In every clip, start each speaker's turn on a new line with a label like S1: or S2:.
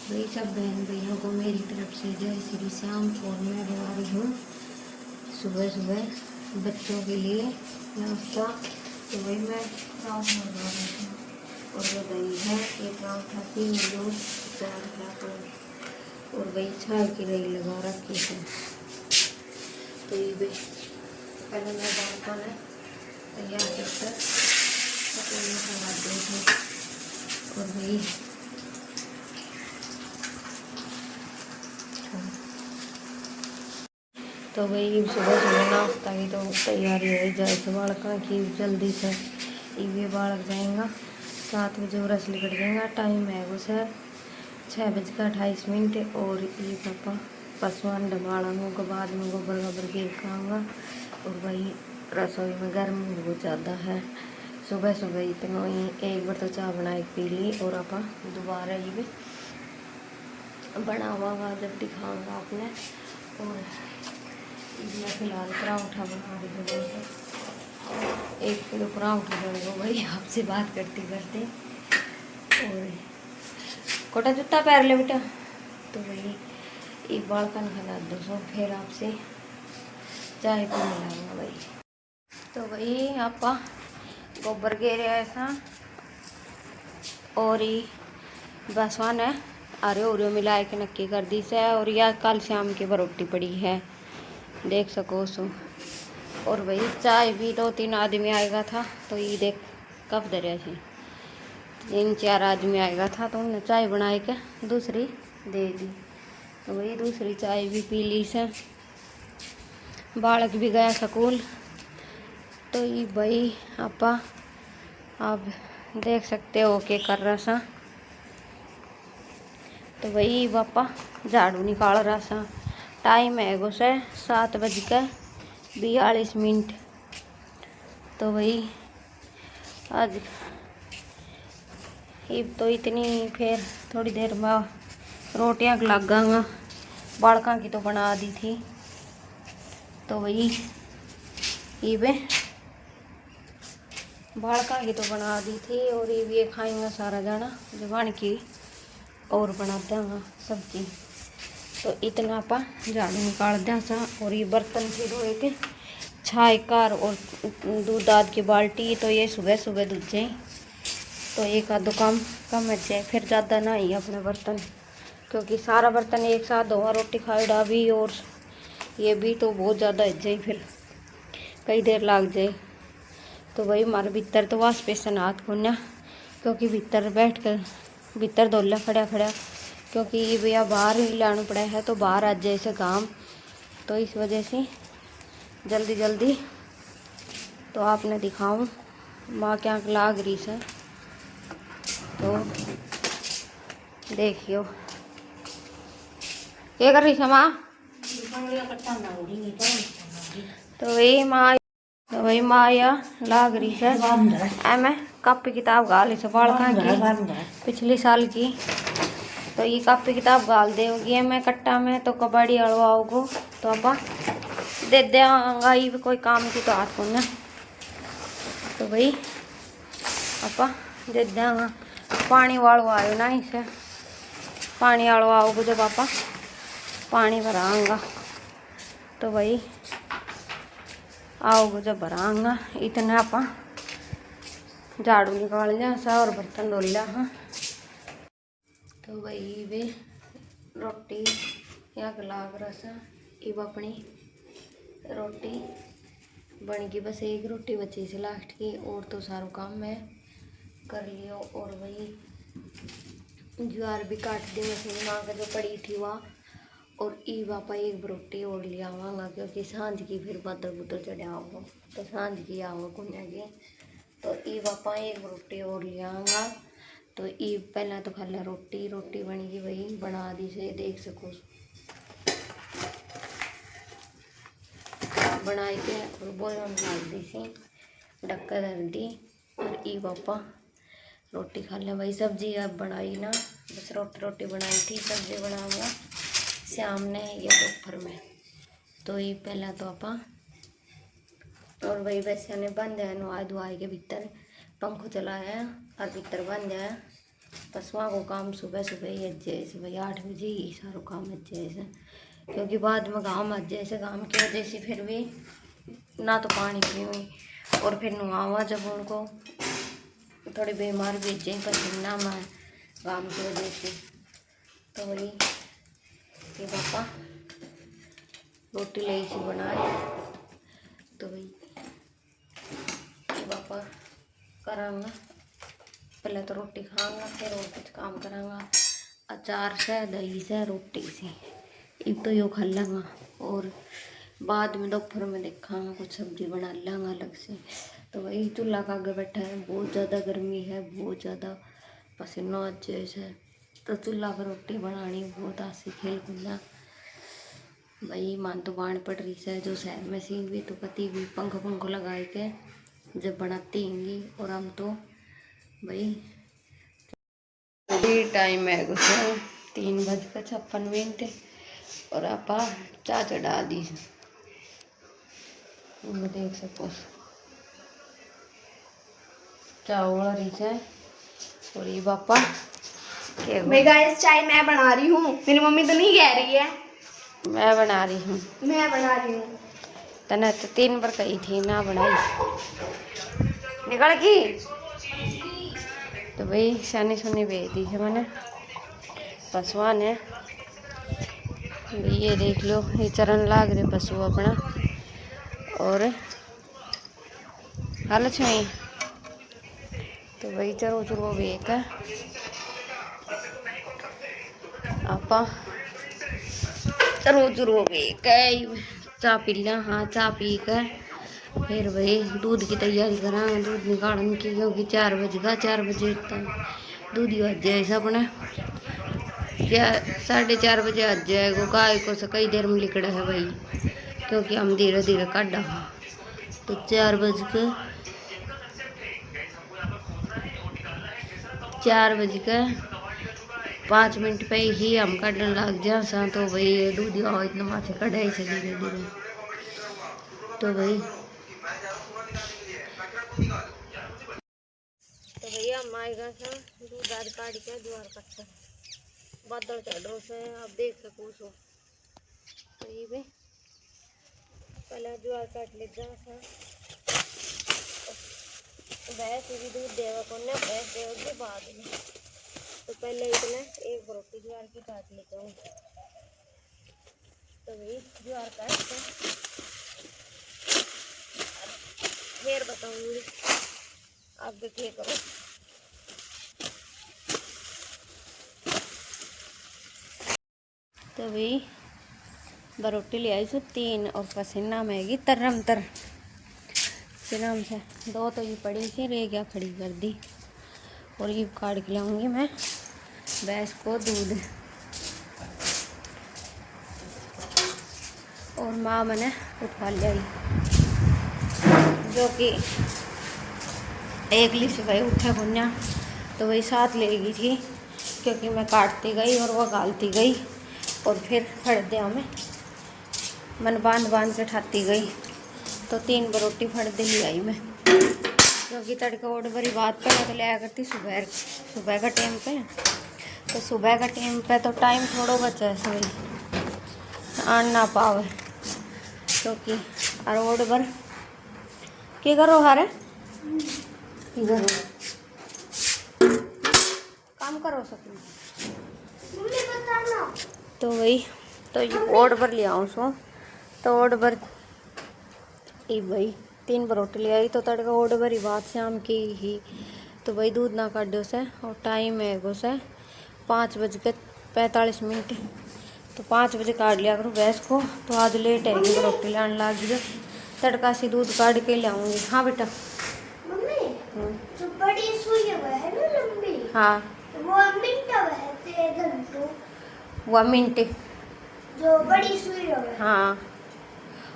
S1: वही सब बहन भैया को मेरी तरफ से जय श्री श्याम। और मैं बना रही हूँ सुबह सुबह बच्चों के लिए नाश्ता। तो वही मैं पराठा बना रही हूँ। और वो दही है, एक पराठा 3 लोग 4 लाख। और वही छाल की रही लगा रखी है। तो ये भी पहले मैं बालका ने तैयार कर पकड़ने लगा दिए थे। और वही तो वही सुबह सुबह नाश्ता की तो तैयारी हो जाए तो बालका की जल्दी से ये बालक जाएगा 7 बजे और रस निकट जाएगा। टाइम है वो सर 6:28। और ये पापा पसवान डबाड़ा होगा, बाद में गोबर गोबर गिर खाऊंगा। और वही रसोई में गर्मी बहुत ज़्यादा है। सुबह सुबह इतना ही एक बार तो चाय बना के पी ली। और आप दोबारा ये भी बनावा जब दिखाऊंगा आपने। और मैं फिलहाल पराठा बना रही हूँ। 1 किलो पराठा बनेगा भाई आपसे बात करते करते। और कोटा जूता पैर ले बेटा। तो वही एक बालकन खिला दो सो फिर आपसे चाय पी मिलाऊंगा भाई। तो वही आप गोबर गेरे ऐसा और ये बसवान है अरे ओरियो मिला के नक्की कर दी से। और यह कल शाम की रोटी पड़ी है देख सको सो। और वही चाय भी 2-3 आदमी आएगा था। तो ये देख कब दरिया से 3-4 आदमी आएगा था तो उन्हें चाय बनाए के दूसरी दे दी। तो वही दूसरी चाय भी पी ली से। बालक भी गया स्कूल। तो ये भाई आपा आप देख सकते हो के कर रहा सा। तो वही पापा झाड़ू निकाल रहा सा। टाइम है गो से 7:42। तो वही आज तो इतनी फिर थोड़ी देर में रोटियां लगाऊंगा। बालका की तो बना दी थी। तो वही ये भी बालका की तो बना दी थी। और ये भी खाएंगे सारा जाना जबान की और बना देंगे सब्जी। तो इतना पा झाड़ू निकाल दें सा। और ये बर्तन फिर धोए के छाय कार और दूध दाद की बाल्टी। तो ये सुबह सुबह दूध जाए तो एक आधो काम कम हट जाए। फिर ज़्यादा ना ही अपने बर्तन क्योंकि सारा बर्तन एक साथ धोआ रोटी खाए डाबी और ये भी तो बहुत ज़्यादा हट जाए फिर कई देर लग जाए। तो वही हमारे भीतर तो वास पेशन हाथ खोना क्योंकि भीतर बैठ कर भीतर धोला खड़ा खड़ा क्योंकि ये भैया बाहर ही लाना पड़ा है। तो बाहर आ जाए से काम। तो इस वजह से जल्दी जल्दी तो आपने दिखाऊं माँ क्या लाग रही से। तो देखियो क्या कर रही है माँ। तो वही माँ या लाग रही है मैं कापी किताब गाल से बालका की पिछले साल की। तो ये कापी किताब गाल देगी मैं कट्टा में। तो कबड्डी अड़वाओगो तो आप दे देंगा ये भी कोई काम की तो हाथ को ना। तो भाई आप दे देंगा पानी वालो आयो ना इसे पानी वालो आओगे जब आप पानी भराऊंगा। तो भाई आओगे जब भराऊंगा इतना आप झाड़ू निकाल लिया सा और बर्तन धो लिया। हाँ तो वही भी रोटी या गलाग रसा इब अपनी रोटी बन गई। बस एक रोटी बची से लास्ट की और तो सारा काम मैं कर लियो। और वही ज्वार भी काट दी मशीन माँ का जो पड़ी थी वहाँ। और ई पापा एक रोटी और लिया आवागा क्योंकि सांझ की फिर बदर बुदर चढ़ा होगा तो सांझ की आओ कुन्या के। तो ई पापा एक रोटी और लिया आऊँगा। तो ई पहला तो खाला रोटी बन गई वही बना दी से देख सको बनाई के और बोलम डाल दी सी ढक्का धर दी। और ई पापा रोटी खा लें वही सब्जी अब बनाई ना बस रोटी बनाई थी। सब्जी बनाऊंगा शाम ने या दोपहर में। तो ये पहला तो आपा और वही वैसे ने बंद है नुआ धुआई के भीतर पंखो चलाया और भीतर बंद है। पशुओं को काम सुबह सुबह ही अज्जे से भाई 8 बजे ही सारो काम अज्जे से, क्योंकि बाद में गाँव अज्जे से काम की वजह से फिर भी ना तो पानी पीऊँ और फिर नुआवा जब उनको थोड़े बीमार भी अज्जे पसीना में काम की वजह से। तो वही कि पापा रोटी ले सी बनाए, तो वही पापा करांगा, पहले तो रोटी खाऊंगा फिर और कुछ काम करांगा। अचार से दही से रोटी से एक तो यो खा लूँगा और बाद में दोपहर में देखांगा कुछ सब्जी बना लूँगा अलग से। तो वही चूल्हा का आगे बैठा है, बहुत ज़्यादा गर्मी है, बहुत ज़्यादा पसीना जैसे है, तो चूल्हा पर रोटी बनानी बहुत आसी खेल खुलना। भाई मान तो बाढ़ पड़ रही है जो शहर में सी भी, तो पति भी पंखो लगा के जब बनाती होंगी। और हम तो भाई टाइम है कुछ 3:56 और आप चाय चढ़ा दी, देख सको चावल रही है। और ये पापा
S2: मैं गाइस चाय मैं बना रही हूँ, मेरी मम्मी तो नहीं कह रही है,
S1: मैं बना रही हूँ।
S2: तने
S1: तो 3 बार कही थी ना बनाई, निकल की। तो भाई शानी सुनी भेज दी है मैंने पशुआ ने। ये देख लो ये चरण लाग रहे पशु अपना, और हाल छुई तो वही चरो चुरो वेक आप चरो चुरो वेक चाह पी लिया। हाँ चाह पी कर फिर भाई दूध की तैयारी करा, दूध निकालने की, क्योंकि 4 बजेगा, 4 बजे तक दूध ही आ जाए अपने 4:30 बजे आ जाएगा। गाय को से कई देर में लिकड़ा है भाई, क्योंकि हम धीरे धीरे काटा। तो 4:05 पे ही हम काटने लग जा। तो भाई दूध इतना माथे कढ़ाई से धीरे धीरे। तो भाई भैया हम आएगा सा दूध आध काट के ज्वार कट्टा बादल चढ़ रहा से आप देख सको सो। तो ये भी पहले ज्वार काट ले जा सा, भैंस भी दूध देगा कौन ने, भैंस देगी बाद में। तो पहले इतने एक रोटी ज्वार की काट लेता हूँ। तो भाई ज्वार काट के फिर बताऊंगी आप देखिए करो। तो भाई बरोटी ले आई सो 3 और पसीना मैगी तरम तर सिरम से 2 तो ये पड़ी थी, रे क्या खड़ी कर दी। और ये काट के लाऊंगी मैं भैंस को दूध। और माँ मैंने उठा ली जो कि एक ली से भाई उठा भुन्या, तो वही साथ ले गई थी, क्योंकि मैं काटती गई और वह गालती गई और फिर फट दिया मैं बांध के ठाती गई। तो 3 बरोटी फट दे ली आई मैं, क्योंकि तड़का ओड बड़ी बात पे मैं तो लिया करती सुबह का टाइम पे। तो सुबह का टाइम पे तो टाइम थोड़ा बचा है सही आन ना पावे, क्योंकि रोड पर क्या करो हारे काम करो सकूँ। तो वही तो ये ओड पर ले आऊँ सो, तो ओड पर ये भाई 3 बरोटी ले आई। तो तड़का ओड भरी बात शाम की ही। तो भाई दूध ना काटो से और टाइम है गो से 5:45। तो 5 बजे काट लिया करूँ भैंस को। तो आज लेट है बरोटी लाने लग गई, तड़का से दूध काट के ले आऊँगी। हाँ बेटा
S2: जो बड़ी सुई है ना लंबी,
S1: हाँ वो मिनट
S2: जो बड़ी सुई है,
S1: हाँ,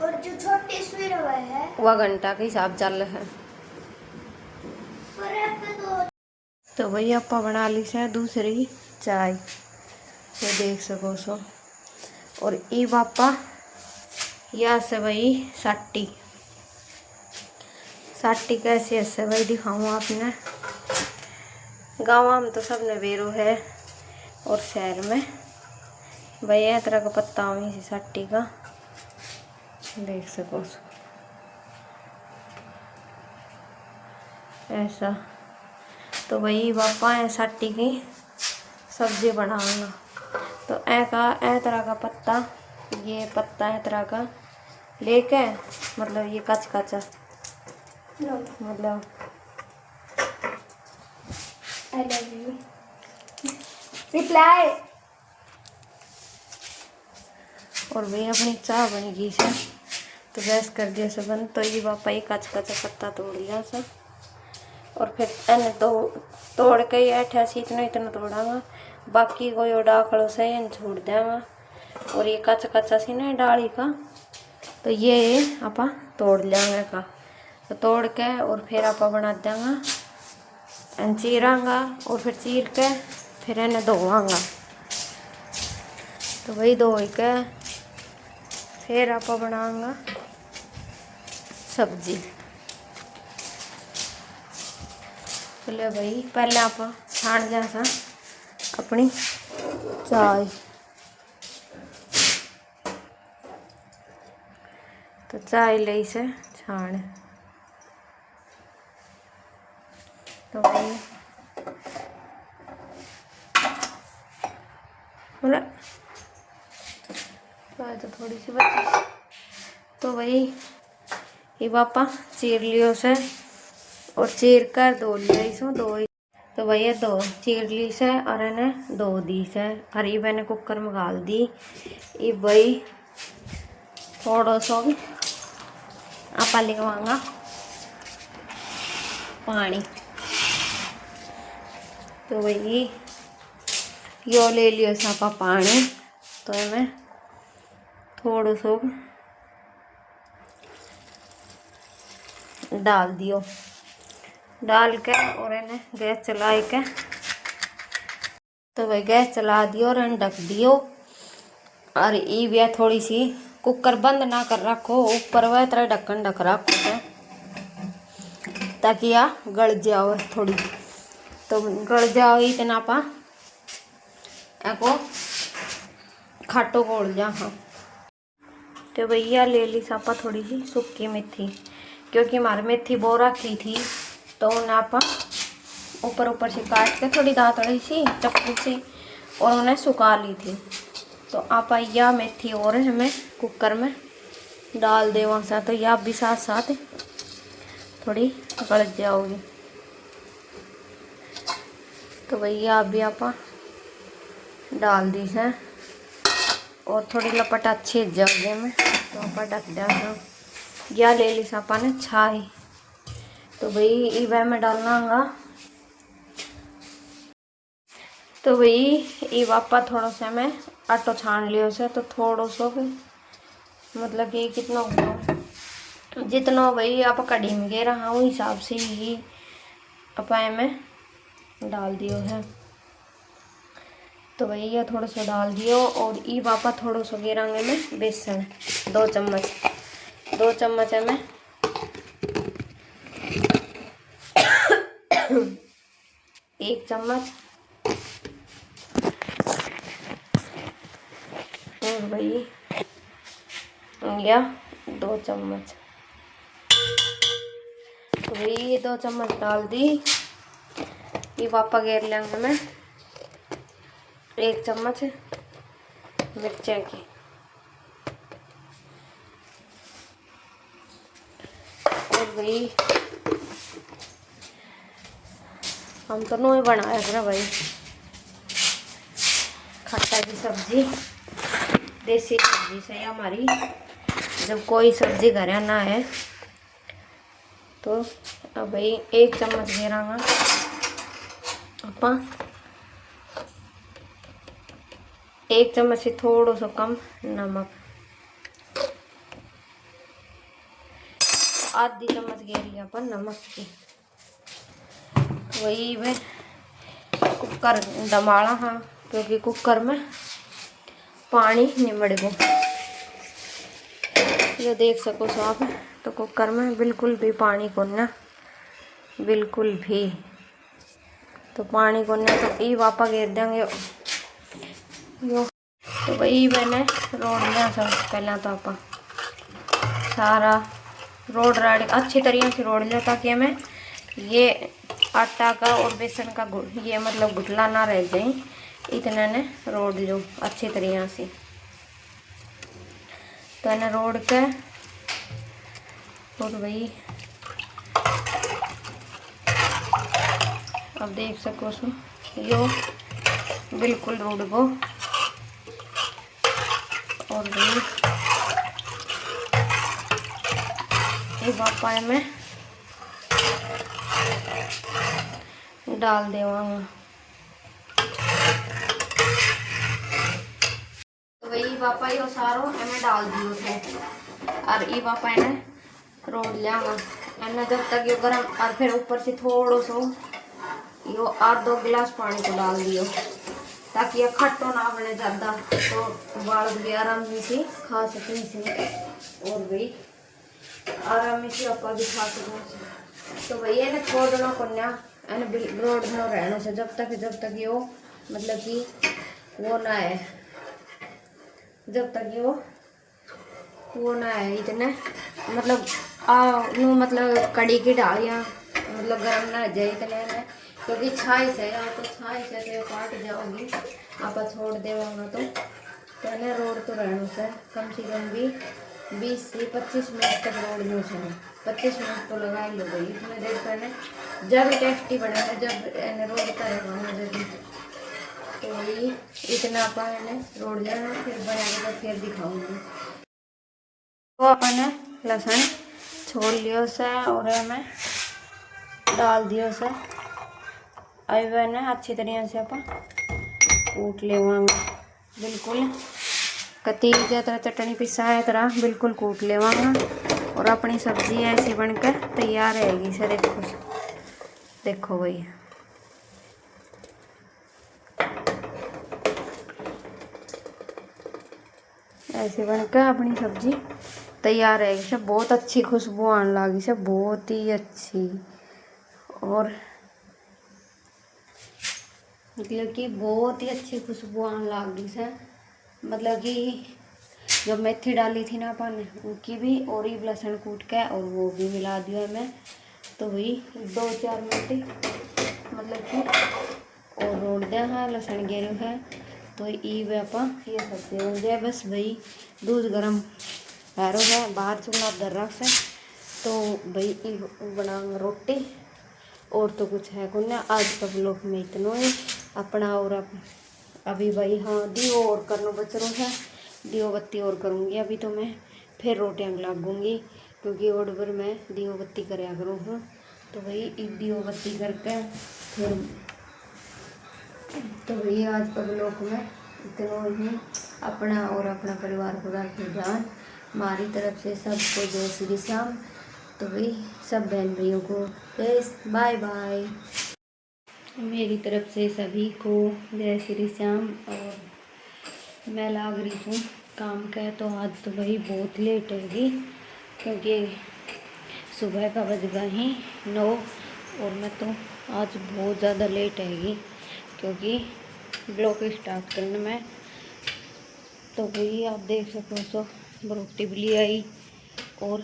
S2: और जो छोटी सुई है
S1: वह घंटा के हिसाब चल रहा है। तो वही आपा बना ली से दूसरी चाय, तो देख सको सो। और ई बापा या से वही साटी कैसी ऐसे वही दिखाऊँ आपने। गाँव में तो सब नवेरो है और शहर में भैया तरह का पत्ता हुई सी सट्टी का देख सको ऐसा। तो वही पापा है सट्टी की सब्जी बनाऊंगा। तो ए तरह का पत्ता, ये पत्ता है तरह का लेके, मतलब ये कच कचा मतलब
S2: आई लव यू रिप्लाई।
S1: और भैया अपनी चाय बनी गई से तो गैस कर दिया से बंद। तो ये पापा ये कच कचा पत्ता तोड़ लिया सब और फिर एने तोड़ के ही ऐठा सी इतना तोड़ांगा, बाकी कोई उड़ा खड़ो से इन छोड़ देंगा। और ये कच्चा कच्चा सी ना डाली का, तो ये आपा तोड़ लेंगे का। तो तोड़ के और फिर आपा बना देंगा, चीरांगा और फिर चीर के फिर इन्हें धोवांगा। तो वही धो के फिर आपा बनाऊंगा सब्जी। चलिए भाई पहले आप छान जैसा अपनी चाय। तो चाय ले से छान। तो भाई चाय तो थोड़ी सी बची। तो वही ये पापा चीर लियो से और चीर कर धो लिया इसो दो। तो भैया दो चीर ली से और इन्हें धो दी से और ये मैंने कुकर में गाल दी। ये भाई थोड़ा सा आपा लिखवाऊंगा पानी। तो वही यो ले लियो सापा पानी। तो मैं थोड़ा सा डाल दियो, डाल के और इन्हें गैस चलाए के। तो वही गैस चला दियो और इन्हें ढक दियो। और ये भी थोड़ी सी कुकर बंद ना कर रखो, ऊपर वह तरह ढक्कन ढक रखो ताकि या गल जाओ थोड़ी। तो गल जाओ इतना पा को खाटो गोल जा। हाँ तो भैया ले ली सापा थोड़ी सी सूखी मेथी, क्योंकि हमारी मेथी बो रखी थी। तो उन्हें आप ऊपर से काट के थोड़ी दातड़ी सी चप्पू से और उन्हें सुखा ली थी। तो आप यह मेथी और हमें कुकर में डाल दे वहाँ से, तो यह भी साथ साथ थोड़ी गल जाओगी। तो भैया अभी आप डाल दी है और थोड़ी लपट अच्छी जाओगे में। तो आप ढक दें। या ले ली सापा ने छाई। तो भाई वह में डालना। तो भाई ये वापा थोड़ा सा मैं आटो छान लियो से। तो थोड़ा सा मतलब कि कितना होगा जितना भाई आप कड़ी में गे रहा हूँ हिसाब से ही अपाए में डाल दियो है। तो भाई ये थोड़ा सा डाल दियो और ये वापा थोड़ा सा गिरांगे में बेसन 2 चम्मच 2 चम्मच है में 1 चम्मच और भाई या 2 चम्मच। तो भाई ये 2 चम्मच डाल दी। ये वापा घेर लेंगे मैं 1 चम्मच मिर्चा की। और भाई हम तो नोई बनाया था भाई खट्टा की सब्जी, देसी सब्जी से हमारी जब कोई सब्जी घर ना है। तो अब भाई 1 चम्मच घेरांगा अपा 1 चम्मच से थोड़ा सा कम नमक, आधी चम्मच घेर लिया अपन नमक की। वही वे कुकर दमाड़ा हाँ, क्योंकि कुकर में पानी निमड़ गो। ये देख सको सो आप। तो कुकर में बिल्कुल भी पानी को ना, बिल्कुल भी। तो पानी को ने तो ई वापा घेर देंगे यो। तो वही मैंने रोड लिया सब पहला तो आप सारा रोड राड अच्छी तरीके से रोड लिया ताकि हमें ये आटा का और बेसन का ये मतलब घुटला ना रह जाए, इतना ने रोड लो अच्छी तरीके से। तो इन्हें रोड के और वही अब देख सको सो यो बिल्कुल रोड को और वही ये वापा में डाल देवांगा। तो वही वापा यो सारो एमे डाल दियो थे और ये वापा ने रोड लियागा एने जब तक यो गरम और फिर ऊपर से थोड़ो सो यो 8-2 गिलास पानी को डाल दियो ताकि ये खट्टो ना बने ज़्यादा, तो बालक भी आराम से खा सकें इसे और भाई आराम से आपा भी खा सकें। तो भैया ने छोड़ना पड़ना एने रोड में रहना से जब तक यो मतलब कि वो ना है, जब तक यो वो ना है इतने मतलब मतलब कड़ी की डालियाँ मतलब गर्म ना जाए इतने में, क्योंकि छाई से तो काट जाओगी आप छोड़ देगा तो इन्हें रोड तो रहने से कम से कम भी 20 से 25 मिनट तक रोड में से 25 मिनट तो लगा ही लो गई इतने देर पहले जब टेस्टी बने जब इन्हें रोड करेगा जब तो वही इतना अपन रोड जाना फिर बनाने तो फिर दिखाऊंगी। तो अपन लहसुन छोड़ लियो से और मैं डाल दियो से अब मैंने अच्छी तरीके से अपन कूट लेवांगे बिल्कुल कती तरह चटनी पिसाए तरह बिल्कुल कूट लेवांगा और अपनी सब्जी ऐसी बनकर तैयार रहेगी। से देखो भाई ऐसे बनकर अपनी सब्जी तैयार रहेगी। सब बहुत अच्छी खुशबू आने लगी, सब बहुत ही अच्छी और मतलब कि बहुत ही अच्छी खुशबू आने लगी से मतलब कि जब मेथी डाली थी ना अपन उनकी भी और ही लहसुन कूट के और वो भी मिला दिया मैं। तो वही 2-4 मिनट मतलब कि और रोड दे हाँ लहसुन गेरू है तो ई आपा ये सब्जी बन जाए। बस वही दूध गरम पैरों है बाहर चुना दर रख से तो भाई बनाऊंगा रोटी और तो कुछ है को ना। आज का ब्लॉग में इतना है अपना और अभी भाई हाँ दियो और करना बच रहा है, दियो बत्ती और करूँगी अभी तो मैं फिर रोटियाँ लागूंगी क्योंकि और बार मैं दियो बत्ती कराया करूँ हूँ। तो भाई दियो बत्ती करके फिर तो भाई आज का ब्लॉग में इतना ही। अपना और अपना परिवार को रखे ध्यान, हमारी तरफ से सबको जय श्री श्याम। तो भाई सब बहन भाइयों को जय बाय बाय, मेरी तरफ से सभी को जय श्री श्याम। और मैं लाग रही हूँ काम का तो आज तो भाई बहुत लेट होगी क्योंकि सुबह का बज गए ही 9 और मैं तो आज बहुत ज़्यादा लेट आएगी क्योंकि ब्लॉग स्टार्ट करने में। तो भाई आप देख सको तो रोटी भी ले आई और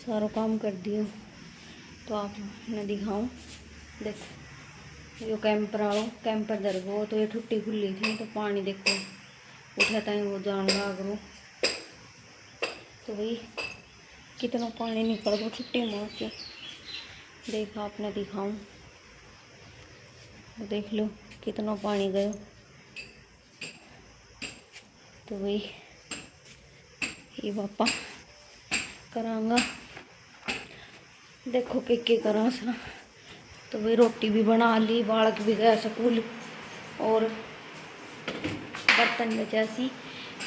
S1: सारा काम कर दिया। तो आप मैं दिखाऊं देखो यो कैंपर आओ कैंपर दर गो तो ये ठुट्टी खुली थी तो पानी देखो उठा था वो जान लाग रो। तो भाई कितना पानी निकल गया छुट्टी मार के देखा आपने दिखाऊं देख लो कितना पानी गयो। तो भाई ये पापा करांगा देखो के करा सा। तो भाई रोटी भी बना ली बालक भी गया स्कूल और बर्तन बचा सी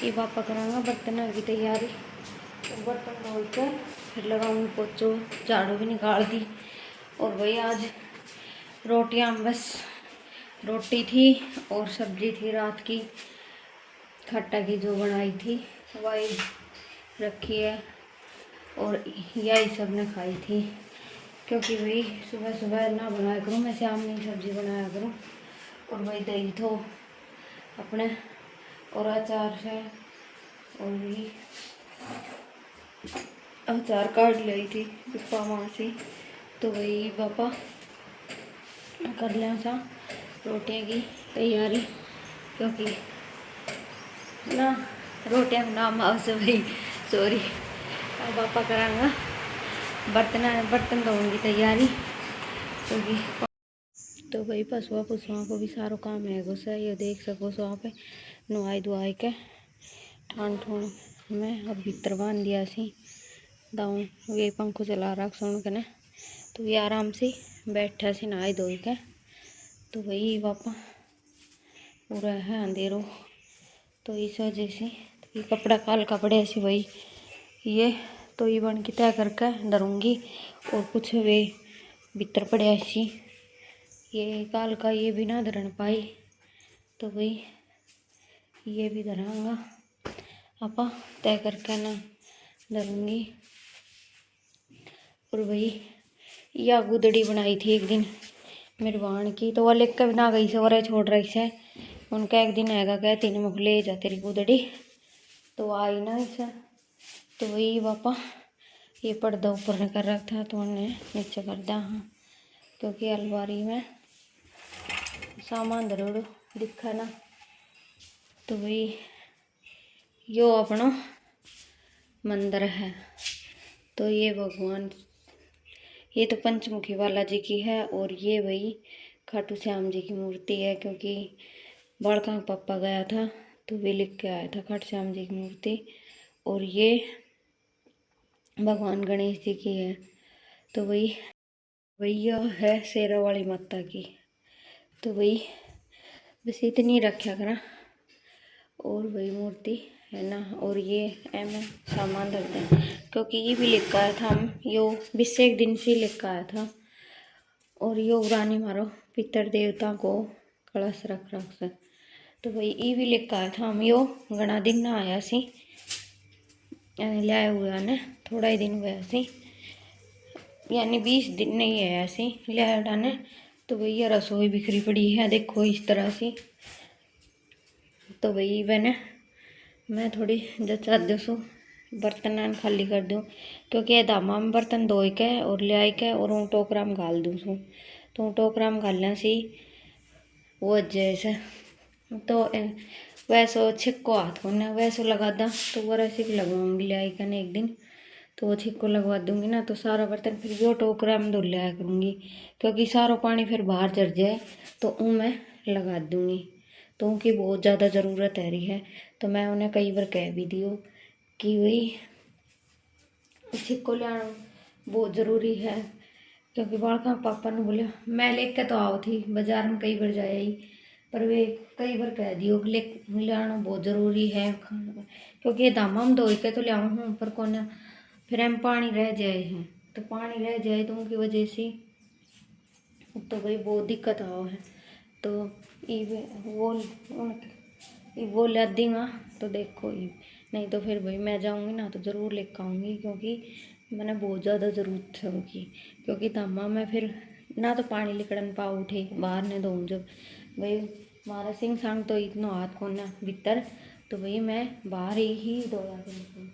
S1: ये पापा करांगा बर्तन की तैयारी। तो बर्तन धो कर फिर लगाऊंगी पोचो झाड़ू भी निकाल दी। और भाई आज रोटियां बस रोटी थी और सब्जी थी रात की खट्टा की जो बनाई थी वही रखी है और यही सब ने खाई थी क्योंकि वही सुबह सुबह ना बनाया करूँ, मैं शाम में सब्जी बनाया करूँ। और वही दही तो अपने और अचार है, और वही अचार काट ली थी उसका वहाँ से। तो वही पापा कर लिया था रोटियाँ की तैयारी, क्योंकि ना रोटियाँ नाम आवश्यक भाई सॉरी। अब पापा करांगा बर्तन धोने की तैयारी, क्योंकि तो भाई पशुआ को भी सारो काम है गुस्सा। ये देख सको सो आप नुआई धुआई के ठान ठून में अब भीतर बांध दिया सी दाऊँ। ये पंखो चला रख सुन के न, तो ये आराम से बैठा सी नहाई धोई के। तो वही पापा पूरा है अंधेरो, तो इस वजह से तो ये कपड़ा काल कपड़े ऐसे वही ये तो ये बन के तय करके धरूँगी। और कुछ वे भीतर पड़े ऐसी ये काल का ये भी ना धरण पाई, तो वही ये भी धरांगा आपा तय करके ना धरूँगी। और वही या गुदड़ी बनाई थी एक दिन मेरे बहन की, तो वह लिख कर भी ना गई से और छोड़ रही से। उनका एक दिन आएगा कहती नहीं मुख ले जा तेरी गुदड़ी, तो आई ना इसे। तो वही पापा ये पर्दा ऊपर ने कर रखा था, तो उन्हें नीचे कर दिया। हाँ, क्योंकि अलमारी में सामान धरोड़ो दिखा ना। तो वही यो अपना मंदिर है, तो ये भगवान ये तो पंचमुखी बालाजी की है। और ये वही खाटू श्याम जी की मूर्ति है, क्योंकि बड़का पापा गया था तो वे लिख के आया था खाटू श्याम जी की मूर्ति। और ये भगवान गणेश जी की है। तो वही यह है शेरा वाली माता की। तो वही बस इतनी रखा करा। और वही मूर्ति है ना, और ये एम सामान रखते हैं, क्योंकि ये भी लेकर आया था हम यो 20 एक दिन से लेकर आया था। और यो उरानी मारो पितर देवता को कलश रख से, तो वही ये भी लेकर आया था हम यो घना दिन ना आया सी लाए हुआ ने थोड़ा ही दिन हुआ सी, यानी 20 दिन नहीं आया सी लिया डाने। तो वही रसोई बिखरी पड़ी है देखो इस तरह से। तो वही मैंने मैं थोड़ी जचा दो सो बर्तन खाली कर दूँ, क्योंकि ये दामा में बर्तन धोई के और ले आई के और ऊँ टोकरा में घाल दूँ सो। तो टोकरा में घालने से वो जैसे तो वैसे छिक्को हाथ को ना वैसे लगा दा, तो वो ऐसे लगवाऊँगी ले आई के एक दिन। तो वो छिक्को लगवा दूँगी ना, तो सारा बर्तन फिर जो टोकरा में धुल लिया करूँगी, क्योंकि सारा पानी फिर बाहर जर जाए तो ऊँ मैं लगा दूँगी। तो उनकी बहुत ज़्यादा ज़रूरत है रही है। तो मैं उन्हें कई बार कह भी दियो कि वही छिक्को लाना बहुत ज़रूरी है, क्योंकि बालका पापा ने बोला मैं लेके तो आओ थी बाजार में कई बार जाए ही, पर वे कई बार कह दियो ले लाना बहुत ज़रूरी है खाना, क्योंकि ये दामा में धोई के तो लियाऊँ हूँ पर कोना फिर हम पानी रह जाए हैं, तो पानी रह जाए तो उनकी वजह से तो भाई बहुत दिक्कत आओ है। तो वो ला दूँगा। तो देखो ये नहीं तो फिर भाई मैं जाऊँगी ना तो ज़रूर लेकर आऊँगी, क्योंकि मैंने बहुत ज़्यादा ज़रूरत है उनकी, क्योंकि तामा में फिर ना तो पानी लिकड़न पा उठे बाहर ने दो जब भाई मारा सिंह सांग तो इतना हाथ को ना भीतर, तो भाई मैं बाहर ही दौड़ा दूँ।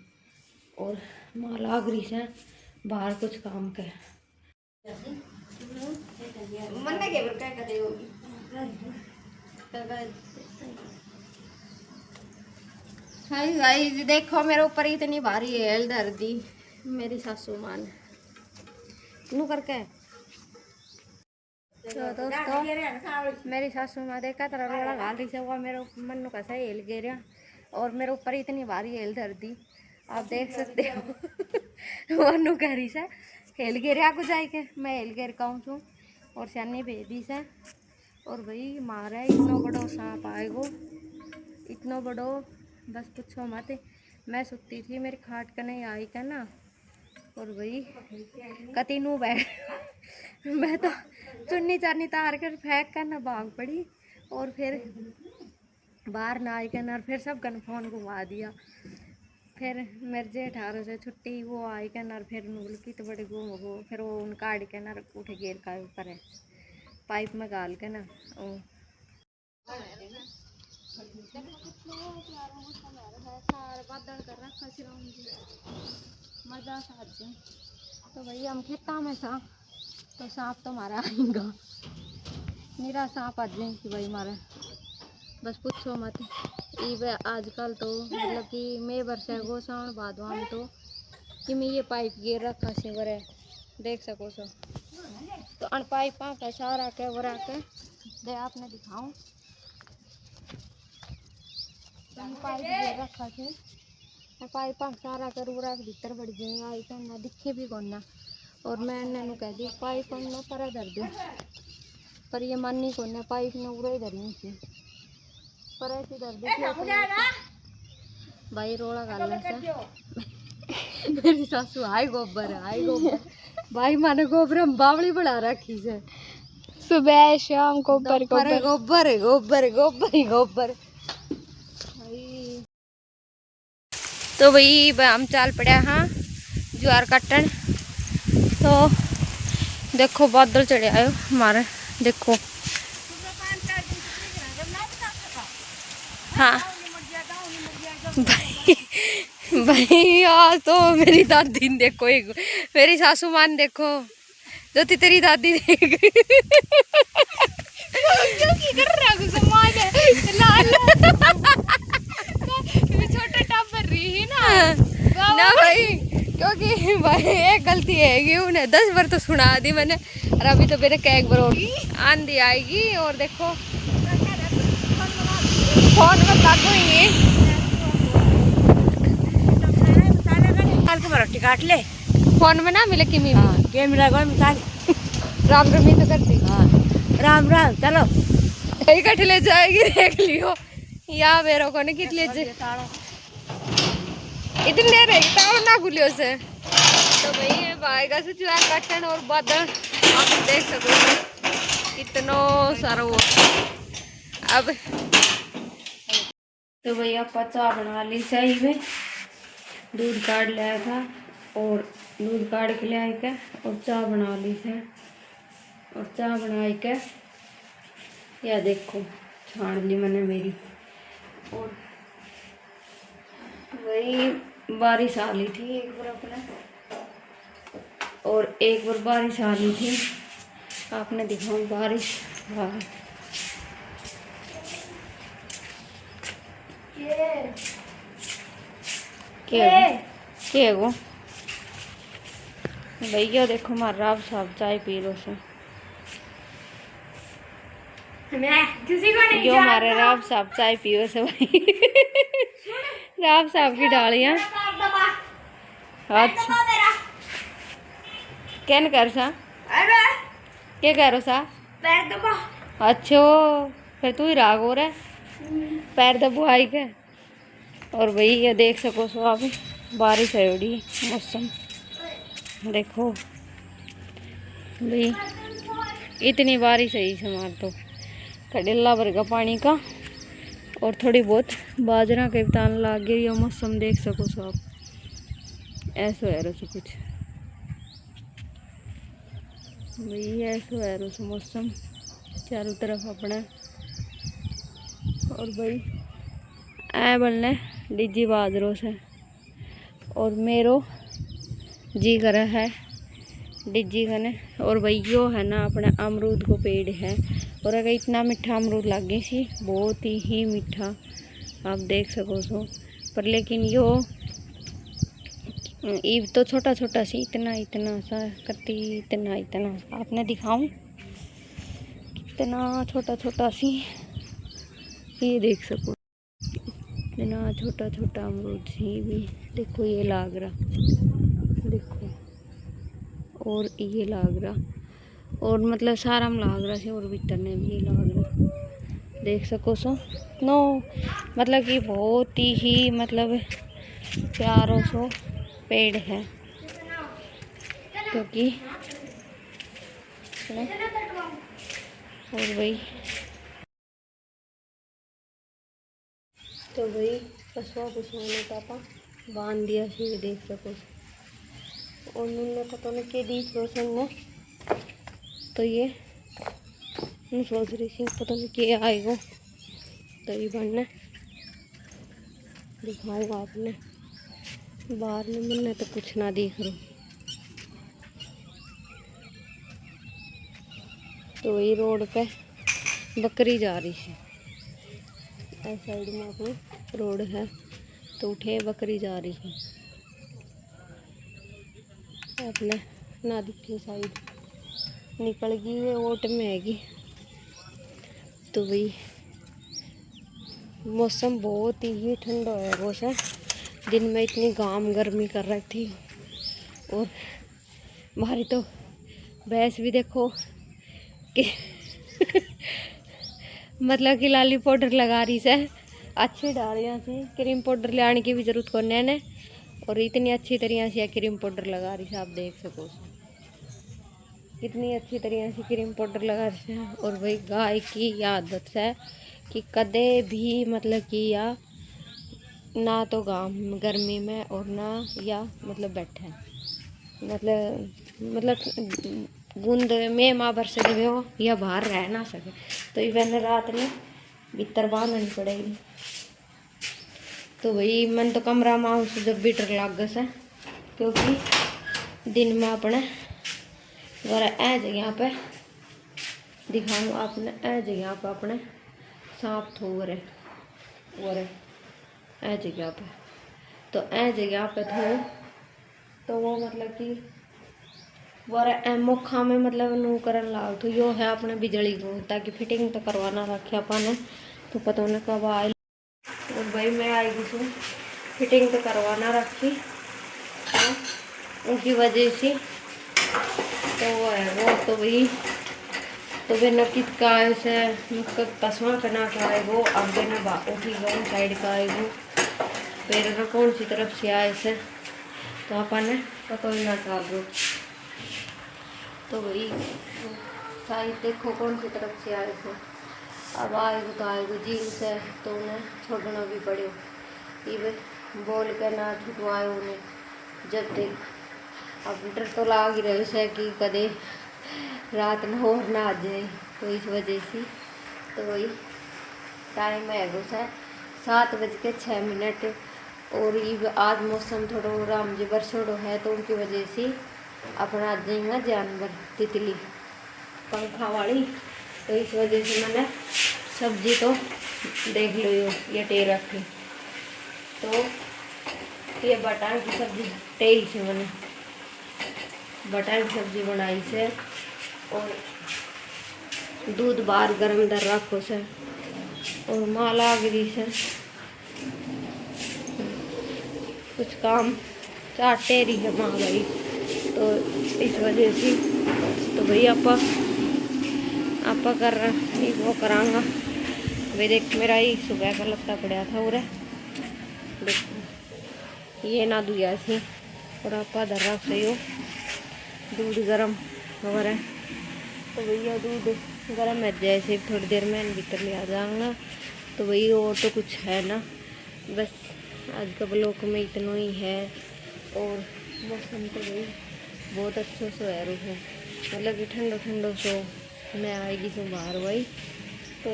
S1: और माला अगरी से बाहर कुछ काम कर
S2: मन्ना के बर क्या करे होगी। हाय गाइस देखो मेरे ऊपर इतनी भारी हेल धर दी मेरी सासू माँ ने नू करके। तो दोस्तों मेरी सासू माँ देखा तेरा रोड़ा घाल रही से वो मेरे मन का सही हिल गिरा और मेरे ऊपर इतनी भारी हेल धर दी आप देख सकते हो। मनु कह रही से हिल गिरा को जाए के मैं हिल गिर कहूँ छूँ और सियानी भेज दी से। और भाई मारा इतना बड़ो सांप आएगो इतना बड़ो बस पूछो मत। मैं सुती थी मेरी खाट का नहीं आई का ना, और भाई कती नू बैठ मैं तो चुन्नी चानी तार कर फेंक कर ना भाग पड़ी और फिर बाहर ना आई कर ना फिर सब गन फोन घुमा दिया। फिर मेरे जेठ हारो से छुट्टी वो आई के नर फिर नूल की तो बड़े घूम गो फिर वो उन काट के नर उठे गेर का ऊपर है पाइप में गाल के ना ओ बादल कर रखा मजा सा तो भाई हम खेता में सा तो सांप तो मारा आएगा मेरा सांप आज नहीं कि भाई मारे बस पूछो मत ये आजकल तो मतलब कि मैं वर्षा गो सावन भादवा में तो कि मैं ये पाइप गिर रखा से वरे देख सको सो तो अन पाइप का सारा के वरा के दे आपने दिखाऊं तो पाइप गिर रखा से पाइप सारा कर उरा के भीतर बढ़ गई आई तो ना दिखे भी कौन ना और मैंने नु कह दी पाइप न पर धर दे पर ये मानी को ने पाइप ने उड़ा ही धरी थी पर ऐसी धर दी भाई रोड़ा गालने से मेरी सासू आई गोबर भाई माने गोबर हम बावली बढ़ा रखी से
S1: सुबह शाम गोबर
S2: गोबर गोबर गोबर गोबर गोबर तो भाई हम चाल पड़ा हाँ ज्वार काटन तो देखो बादल चढ़े आयो हमारे देखो हाँ भाई आज तो मेरी दादी ने देखो एक मेरी सासू माँ ने देखो जो थी तेरी दादी देख छोटे टापर रही ना भाई क्योंकि भाई एक गलती है उन्हें 10 बार तो सुना दी मैंने और अभी तो मेरे कैक बार आंधी आएगी और देखो फोन में लागू ही रोटी काट ले फोन में ना मिले कि गेम लगा मिसाल राम रमी तो करती राम राम चलो इकट्ठे ले जाएगी देख लियो या मेरे को नहीं कितने इतनी देर है ताव ना गुलियो से तो भाई भाई का से ज्वार काटन और बादल आप देख सको इतना सारा वो अब तो भैया चाय बना ली सही में दूध काट लिया था और दूध काट के ले के और चाय बना ली है और चाय बना के या देखो छान ली मैंने मेरी और वही बारिश आ ली थी एक बार अपने और एक बार बारिश आ ली थी आपने दिखाऊं बारिश बाहर क्या वो भैया देखो मारा साहब चाय पी लो से मैं किसी को नहीं जो हमारे राव साहब चाय पियो से भाई राव साहब की डालियां अच्छा क्या कर सा क्या करो सा पैर दबा अच्छा फिर तू ही राग हो रहा पैर दबुआई के और भाई ये देख सको सो आप बारिश है उड़ी मौसम देखो भाई इतनी बारिश है इस हमारे तो कडेला भर का पानी का और थोड़ी बहुत बाजरा के तान लाग गई ये मौसम देख सको सो आप ऐसा है रसो कुछ भाई ऐसा है रसो मौसम चारों तरफ अपना और भाई ऐ बोलने डीजी बाजरों से और मेरो जी करा है डिजी कने और भाई यो है ना अपने अमरूद को पेड़ है और अगर इतना मीठा अमरूद लगे सी बहुत ही मीठा आप देख सको सो पर लेकिन यो ईब तो छोटा छोटा सी इतना सा करती इतना आपने दिखाऊं कितना छोटा छोटा सी ये देख सको इतना छोटा छोटा अमरूद सी भी देखो ये लाग रहा देखो और ये लाग रहा और मतलब सारा में लाग रहा है और भीतर ने भी ये लाग रहा देख सको सो नो मतलब कि बहुत ही मतलब प्यारों सो पेड़ है क्योंकि और भाई तो भाई पशुओं को सोने पापा
S1: बांध दिया से देख सको। और उन्होंने पता नहीं के दी रोशन ने, तो ये मैं सोच रही थी पता नहीं के आएगा, तो ये बनना दिखाऊंगा आपने। बाहर में मैंने तो कुछ ना देख रहा, तो वही रोड पे बकरी जा रही है। इस साइड में अपनी रोड है, तो उठे बकरी जा रही है अपने नदी की साइड, निकल गई है ओट में हैगी। तो वही मौसम बहुत ही ठंडा है वो सर। दिन में इतनी गर्मी कर रही थी, और हमारी तो भैंस भी देखो कि मतलब कि लाली पाउडर लगा रही से, अच्छी डालियाँ से क्रीम पाउडर ले आने की भी जरूरत को ने, और इतनी अच्छी तरह से क्रीम पाउडर लगा रही से, आप देख सको कितनी अच्छी तरह से क्रीम पाउडर लगा रही है। और वही गाय की आदत है कि कदे भी मतलब कि या ना तो गर्मी में और ना या मतलब बैठे मतलब बूंद में माँ भर सके हो या बाहर रह ना सके, तो इवन रात में भीतर बांधनी पड़ेगी। तो वही मन तो कमरा में जब भी डर लाग से, क्योंकि दिन में अपने घर ए जगह पे दिखाऊँ आपने, ए जगह पे अपने सांप थो रहे और ए जगह पे, तो ए जगह पे थो, तो वो मतलब कि वो मुखा में मतलब नू करन लाग तो यो है अपने बिजली को, ताकि फिटिंग तो करवाना रखे अपन, तो पता नहीं कब आए। और भाई मैं आएगी सो फिटिंग तो करवाना रखी, तो उनकी वजह से तो वो है वो, तो वही तो वे नकित का ऐसे पसवा करना का है वो, अब वे न उठी गई साइड का है वो, पैर का कौन सी तरफ से आए से तो अपन पता ही ना चाहो। तो वही साइड देखो कौन सी तरफ से आए थे, अब आएगो तो आएगो जी से, तो उन्हें छोड़ना भी पड़े। ये बोल के ना छुटवाए उन्हें, जब देख अब डर तो लाग ही रहे से कि कदे रात न और ना आ जाए, तो इस वजह से तो वही टाइम है वो सर 7:06। और ये आज मौसम थोड़ा राम जी बरसोड़ो है, तो उनकी वजह से अपना आज जाएगा जानवर तितली पंखा वाली, तो इस वजह से मैंने सब्जी तो देख लो ये टे रखी, तो ये बटान की सब्जी टेई से मैंने बटान की सब्जी बनाई से, और दूध बाहर गर्म दर रखो से, और माँ लाग रही से कुछ काम चाटे रही है माँ गई, तो इस वजह से तो भाई आपा कर वो करांगा। वे देख मेरा ही सुबह का लगता पड़ा था, और देखो ये ना दुआ सी, और आपा धर्रा सही हो दूध गर्म हो रहा है, तो भैया दूध गर्म है जैसे थोड़ी देर में भीतर ले आ जाऊंगा। तो वही और तो कुछ है ना, बस आज का ब्लॉग में इतना ही है। और मौसम तो भाई बहुत अच्छा सो है रूह, मतलब कि ठंडो ठंडो सो मैं आएगी तो बाहर भाई, तो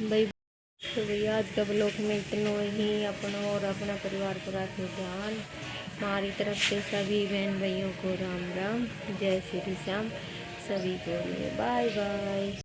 S1: भाई तो भैया आज का ब्लॉग में इतना ही। अपना और अपना परिवार को रखो ध्यान। हमारी तरफ से सभी बहन भाइयों को राम राम, जय श्री श्याम, सभी को बाय बाय।